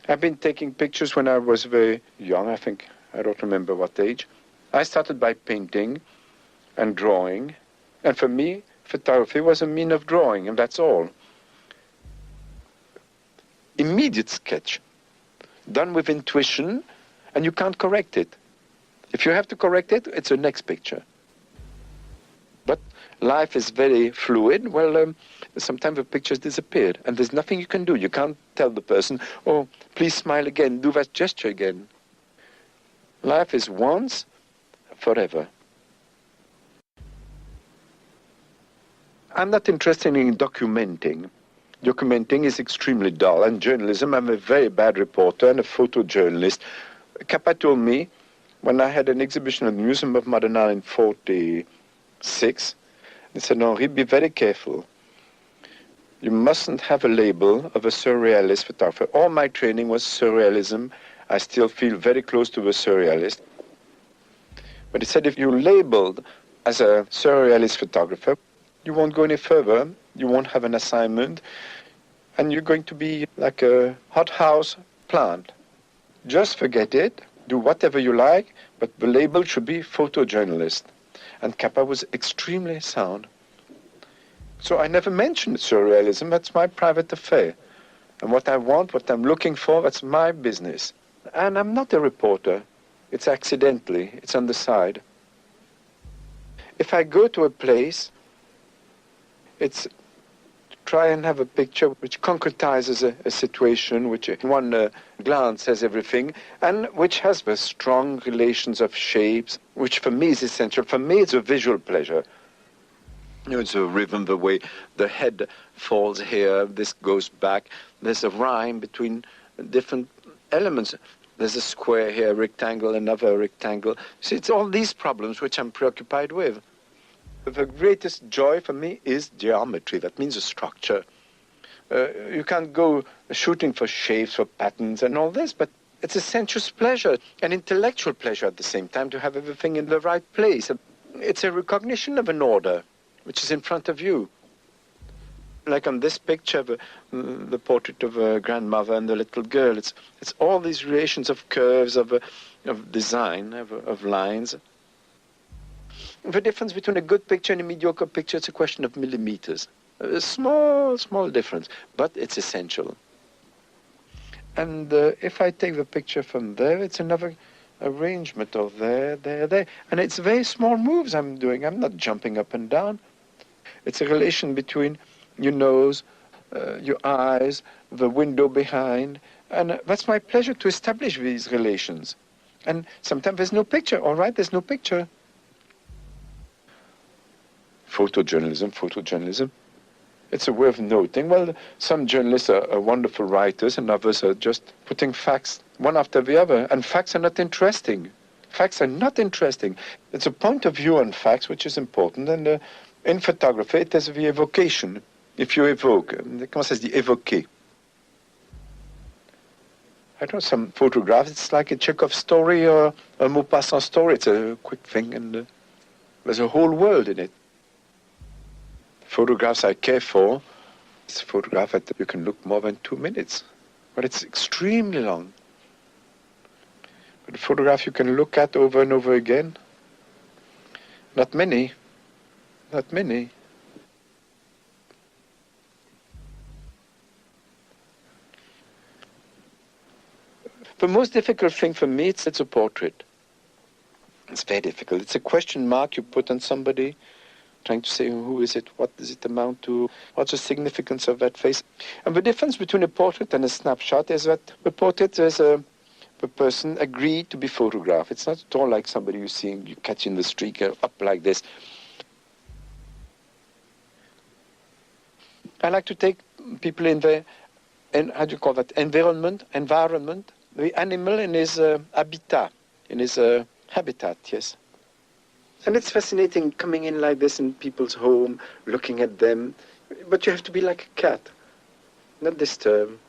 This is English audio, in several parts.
I've been taking pictures when I was very young, I think. I don't remember what age. I started by painting and drawing. And for me, photography was a mean of drawing, and that's all. Immediate sketch, done with intuition, and you can't correct it. If you have to correct it, it's the next picture. But life is very fluid. Well, sometimes the pictures disappeared, and there's nothing you can do. You can't tell the person, oh, please smile again, do that gesture again. Life is once, forever. I'm not interested in documenting. Documenting is extremely dull, and journalism, I'm a very bad reporter and a photojournalist. Capaz told me, when I had an exhibition at the Museum of Modern Art in 1946, he said, Henri, be very careful. You mustn't have a label of a surrealist photographer. All my training was surrealism. I still feel very close to a surrealist. But he said, if you're labeled as a surrealist photographer, you won't go any further, you won't have an assignment, and you're going to be like a hothouse plant. Just forget it, do whatever you like, but the label should be photojournalist. And Capaz was extremely sound. So I never mentioned surrealism, that's my private affair. And what I want, what I'm looking for, that's my business. And I'm not a reporter. It's accidentally, it's on the side. If I go to a place, it's try and have a picture which concretizes a situation, which in one glance has everything, and which has the strong relations of shapes, which for me is essential. For me, it's a visual pleasure. You know, it's a rhythm, the way the head falls here, this goes back. There's a rhyme between different elements. There's a square here, a rectangle, another rectangle. See, it's all these problems which I'm preoccupied with. The greatest joy for me is geometry. That means a structure. You can't go shooting for shapes, for patterns and all this, but it's a sensuous pleasure, an intellectual pleasure at the same time to have everything in the right place. It's a recognition of an order which is in front of you. Like on this picture, the portrait of a grandmother and the little girl, it's all these relations of curves, of design, of lines. The difference between a good picture and a mediocre picture, it's a question of millimeters. A small, small difference, but it's essential. And if I take the picture from there, it's another arrangement of there, there, there. And it's very small moves I'm doing. I'm not jumping up and down. It's a relation between your nose, your eyes, the window behind. And that's my pleasure, to establish these relations. And sometimes there's no picture. All right, there's no picture. Photojournalism. It's a way of noting. Well, some journalists are wonderful writers and others are just putting facts one after the other. And facts are not interesting. Facts are not interesting. It's a point of view on facts which is important. And in photography, it is the evocation. If you evoke, comment ça se dit, évoquer. I know some photographs, it's like a Chekhov story or a Maupassant story. It's a quick thing and there's a whole world in it. Photographs I care for, it's a photograph that you can look more than 2 minutes, but it's extremely long. But a photograph you can look at over and over again, not many. Not many. The most difficult thing for me, it's a portrait. It's very difficult. It's a question mark you put on somebody, trying to say, who is it? What does it amount to? What's the significance of that face? And the difference between a portrait and a snapshot is that the portrait is the person agreed to be photographed. It's not at all like somebody you see, you catch in the street, up like this. I like to take people in the, how do you call that, environment, the animal in his habitat, yes. And it's fascinating coming in like this in people's home, looking at them, but you have to be like a cat, not disturb.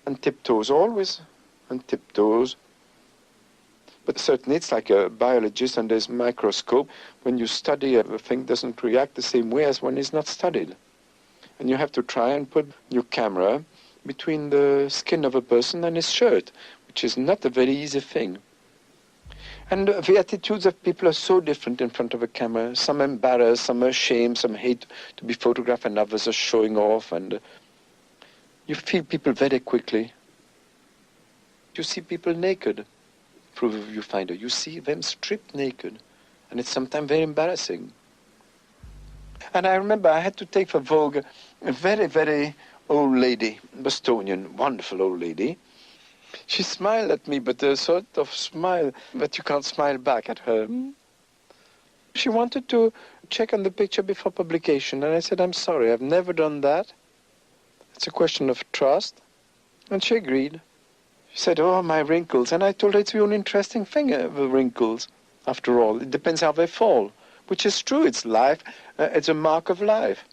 On tiptoes, always on tiptoes. But certainly it's like a biologist under his microscope. When you study, a thing doesn't react the same way as when it's not studied. And you have to try and put your camera between the skin of a person and his shirt, which is not a very easy thing. And the attitudes of people are so different in front of a camera. Some are embarrassed, some are ashamed, some hate to be photographed, and others are showing off. And you feel people very quickly. You see people naked through the viewfinder. You see them stripped naked. And it's sometimes very embarrassing. And I remember I had to take for Vogue a very, very old lady, Bostonian, wonderful old lady. She smiled at me, but a sort of smile that you can't smile back at her. She wanted to check on the picture before publication, and I said, I'm sorry, I've never done that. It's a question of trust. And she agreed. She said, oh, my wrinkles. And I told her it's the only interesting thing, the wrinkles. After all, it depends how they fall, which is true. It's life. It's a mark of life.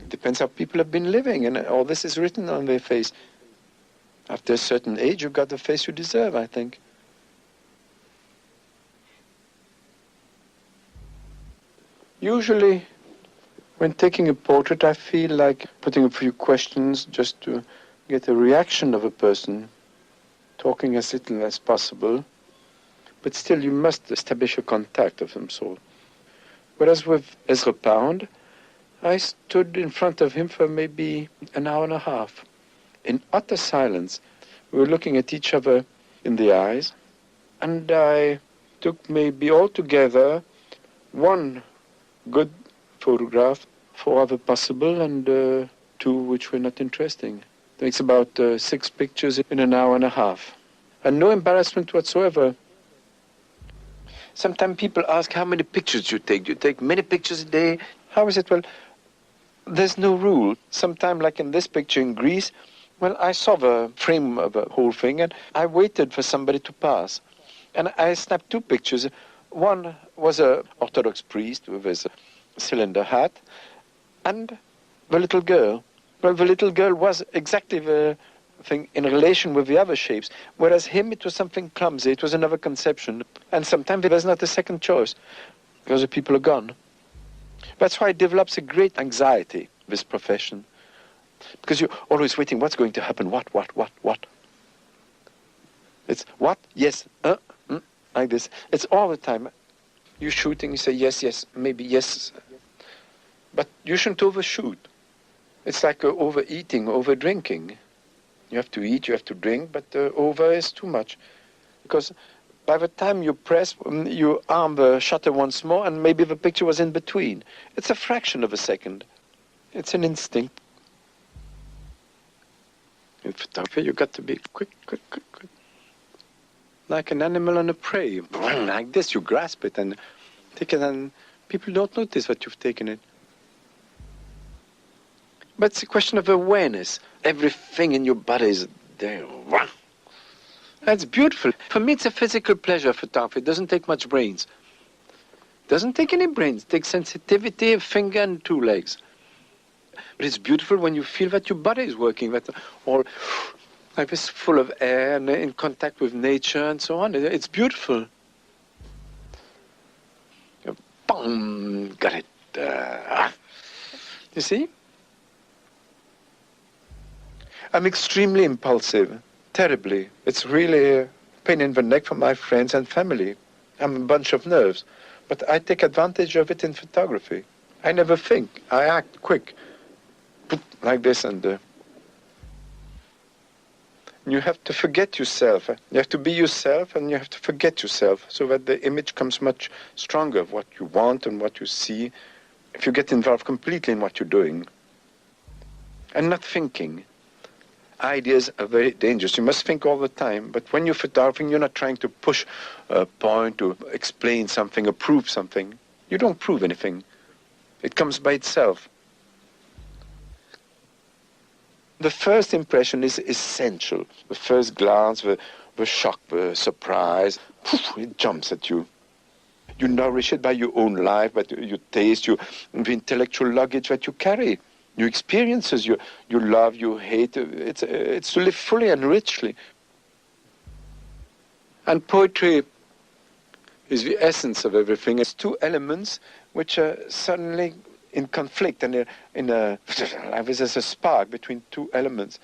It depends how people have been living, and all this is written on their face. After a certain age, you've got the face you deserve, I think. Usually, when taking a portrait, I feel like putting a few questions just to get a reaction of a person, talking as little as possible. But still, you must establish a contact of some sort. Whereas with Ezra Pound, I stood in front of him for maybe an hour and a half. In utter silence, we were looking at each other in the eyes, and I took maybe altogether one good photograph, 4 other possible, and 2 which were not interesting. It's about 6 pictures in an hour and a half, and no embarrassment whatsoever. Sometimes people ask how many pictures you take. Do you take many pictures a day? How is it? Well, there's no rule. Sometimes, like in this picture in Greece, well, I saw the frame of the whole thing, and I waited for somebody to pass. And I snapped 2 pictures. One was an Orthodox priest with his cylinder hat, and the little girl. Well, the little girl was exactly the thing in relation with the other shapes, whereas him, it was something clumsy. It was another conception. And sometimes there's not a second choice, because the people are gone. That's why it develops a great anxiety, this profession. Because you're always waiting, what's going to happen? What? It's what? Yes, like this. It's all the time. You're shooting, you say yes, maybe yes. But you shouldn't overshoot. It's like overeating, overdrinking. You have to eat, you have to drink, but over is too much. Because by the time you press, you arm the shutter once more, and maybe the picture was in between. It's a fraction of a second. It's an instinct. In photography, you've got to be quick. Like an animal on a prey. Like this, you grasp it and take it, and people don't notice that you've taken it. But it's a question of awareness. Everything in your body is there. That's beautiful. For me, it's a physical pleasure, photography. It doesn't take much brains. It doesn't take any brains. It takes sensitivity, a finger and 2 legs. But it's beautiful when you feel that your body is working, that all like this, full of air and in contact with nature and so on. It's beautiful. Boom, got it. You see? I'm extremely impulsive, terribly. It's really a pain in the neck for my friends and family. I'm a bunch of nerves, but I take advantage of it in photography. I never think. I act quick, like this, and you have to forget yourself. You have to be yourself, and you have to forget yourself, so that the image comes much stronger of what you want and what you see, if you get involved completely in what you're doing, and not thinking. Ideas are very dangerous. You must think all the time, but when you're photographing, you're not trying to push a point, to explain something, or prove something. You don't prove anything. It comes by itself. The first impression is essential. The first glance, the shock, the surprise, it jumps at you. You nourish it by your own life, by your taste, the intellectual luggage that you carry. Your experiences, your love, your hate, it's to live fully and richly. And poetry is the essence of everything. It's 2 elements which are suddenly in conflict and there's a spark between two elements.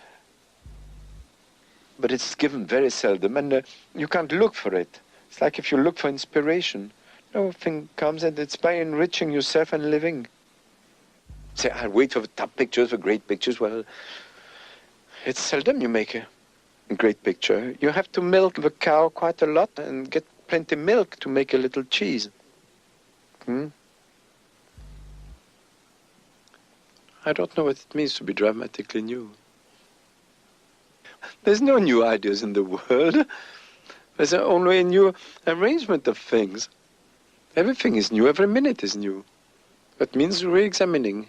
But it's given very seldom, and you can't look for it. It's like if you look for inspiration. No thing comes, and it's by enriching yourself and living. Say, I'll wait for the top pictures, for great pictures. Well, it's seldom you make a great picture. You have to milk the cow quite a lot and get plenty of milk to make a little cheese. I don't know what it means to be dramatically new. There's no new ideas in the world. There's only a new arrangement of things. Everything is new, every minute is new. That means re-examining.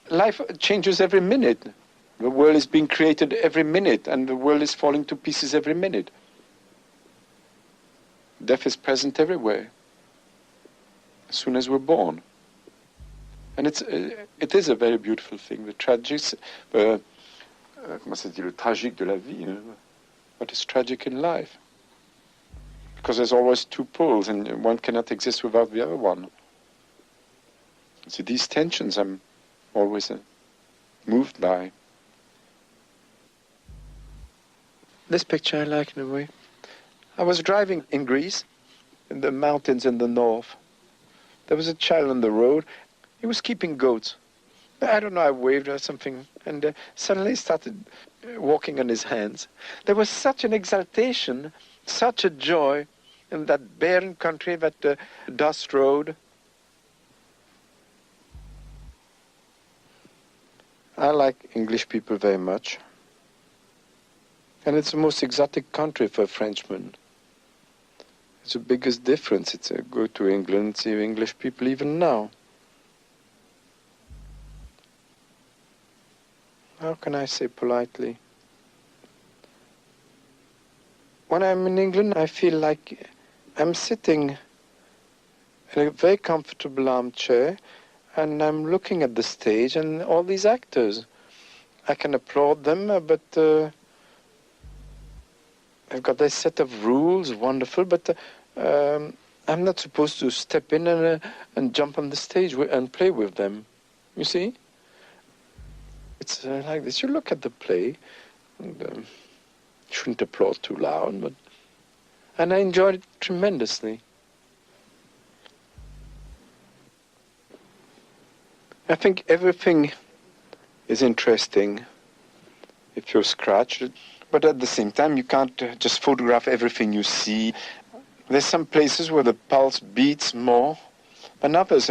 Life changes every minute. The world is being created every minute, and the world is falling to pieces every minute. Death is present everywhere, as soon as we're born. And it is a very beautiful thing. The tragic, comment ça dit, le tragique de la vie, what is tragic in life? Because there's always two poles, and one cannot exist without the other one. So these tensions I'm always moved by. This picture I like in a way. I was driving in Greece, in the mountains in the north. There was a child on the road. He was keeping goats. I don't know, I waved or something, and suddenly he started walking on his hands. There was such an exaltation, such a joy in that barren country, that dust road. I like English people very much. And it's the most exotic country for a Frenchman. It's the biggest difference. It's go to England, see English people even now. How can I say politely? When I'm in England, I feel like I'm sitting in a very comfortable armchair, and I'm looking at the stage and all these actors. I can applaud them, but I've got this set of rules, wonderful, but I'm not supposed to step in and jump on the stage and play with them. You see? It's like this. You look at the play, and shouldn't applaud too loud, and I enjoyed it tremendously. I think everything is interesting if you're scratched, but at the same time you can't just photograph everything you see. There's some places where the pulse beats more, and others,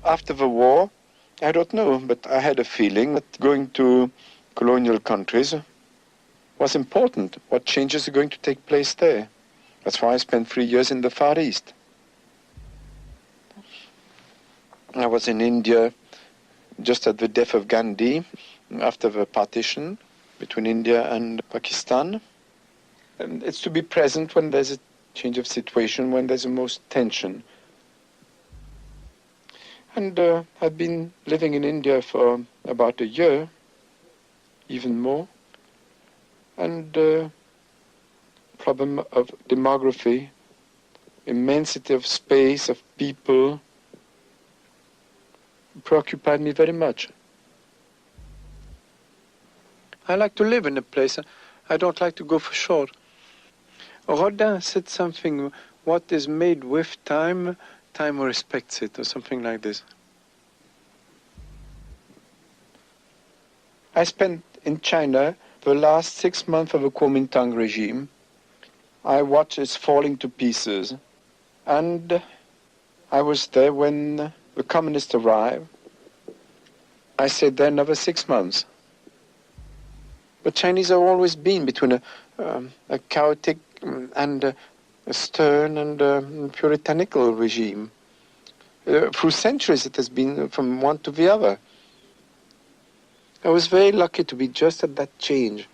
after the war, I don't know, but I had a feeling that going to colonial countries was important. What changes are going to take place there? That's why I spent 3 years in the Far East. I was in India just at the death of Gandhi, after the partition between India and Pakistan. And it's to be present when there's a change of situation, when there's the most tension. And I've been living in India for about a year, even more. And problem of demography, immensity of space, of people, preoccupied me very much. I like to live in a place. I don't like to go for short. Rodin said something, what is made with time, time respects it, or something like this. I spent in China the last 6 months of the Kuomintang regime. I watched it falling to pieces. And I was there when the communists arrived. I stayed there another 6 months. The Chinese have always been between a chaotic and a stern and puritanical regime. Through centuries it has been from one to the other. I was very lucky to be just at that change.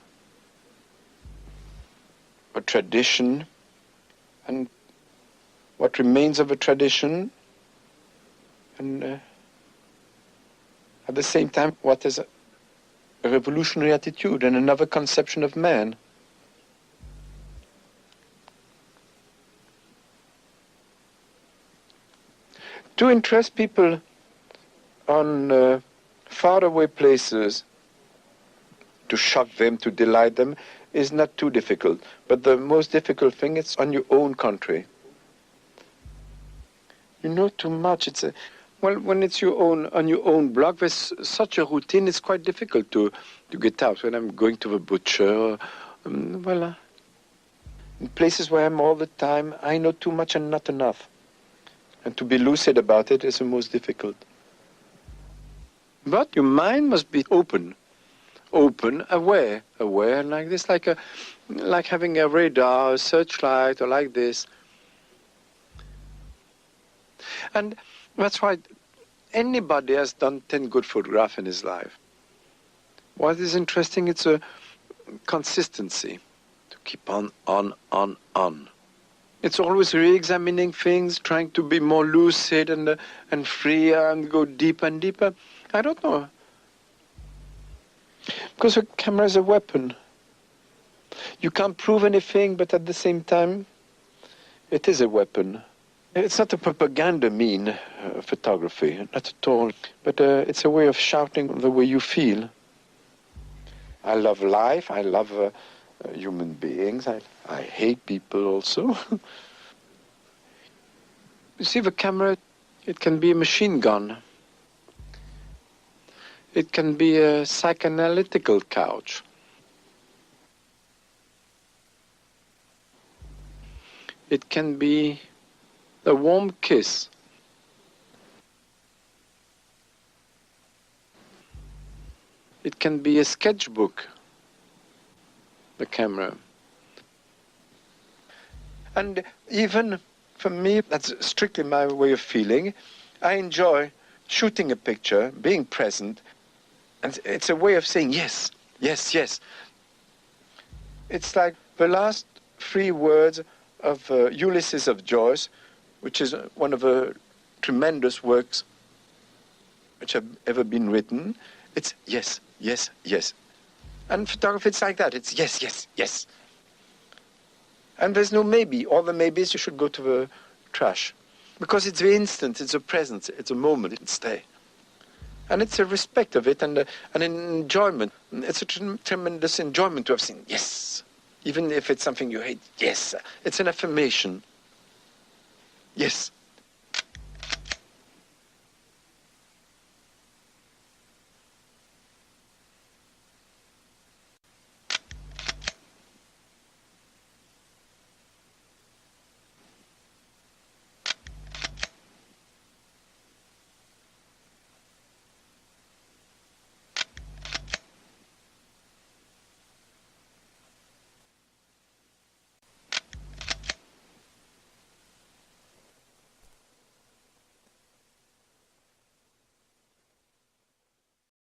A tradition, and what remains of a tradition, and at the same time, what is a revolutionary attitude and another conception of man. To interest people on faraway places, to shock them, to delight them, is not too difficult. But the most difficult thing is on your own country. You know too much. Well, when it's on your own block, there's such a routine, it's quite difficult to get out. When I'm going to the butcher, in places where I'm all the time, I know too much and not enough. And to be lucid about it is the most difficult. But your mind must be open, aware like this, like having a radar, a searchlight, or like this. And that's why anybody has done 10 good photographs in his life. What is interesting, it's a consistency, to keep on. It's always re-examining things, trying to be more lucid and freer and go deeper and deeper. I don't know. Because a camera is a weapon. You can't prove anything, but at the same time, it is a weapon. It's not a propaganda mean, photography, not at all. But it's a way of shouting the way you feel. I love life. I love human beings. I hate people also. You see, the camera, it can be a machine gun. It can be a psychoanalytical couch. It can be a warm kiss. It can be a sketchbook, the camera. And even for me, that's strictly my way of feeling. I enjoy shooting a picture, being present, and it's a way of saying yes, yes, yes. It's like the last 3 words of Ulysses of Joyce, which is one of the tremendous works which have ever been written. It's yes, yes, yes. And photography, it's like that. It's yes, yes, yes. And there's no maybe. All the maybes, you should go to the trash. Because it's the instant, it's a presence, it's a moment, it's there. And it's a respect of it and an enjoyment. It's a tremendous enjoyment to have seen yes. Even if it's something you hate, yes. It's an affirmation. Yes.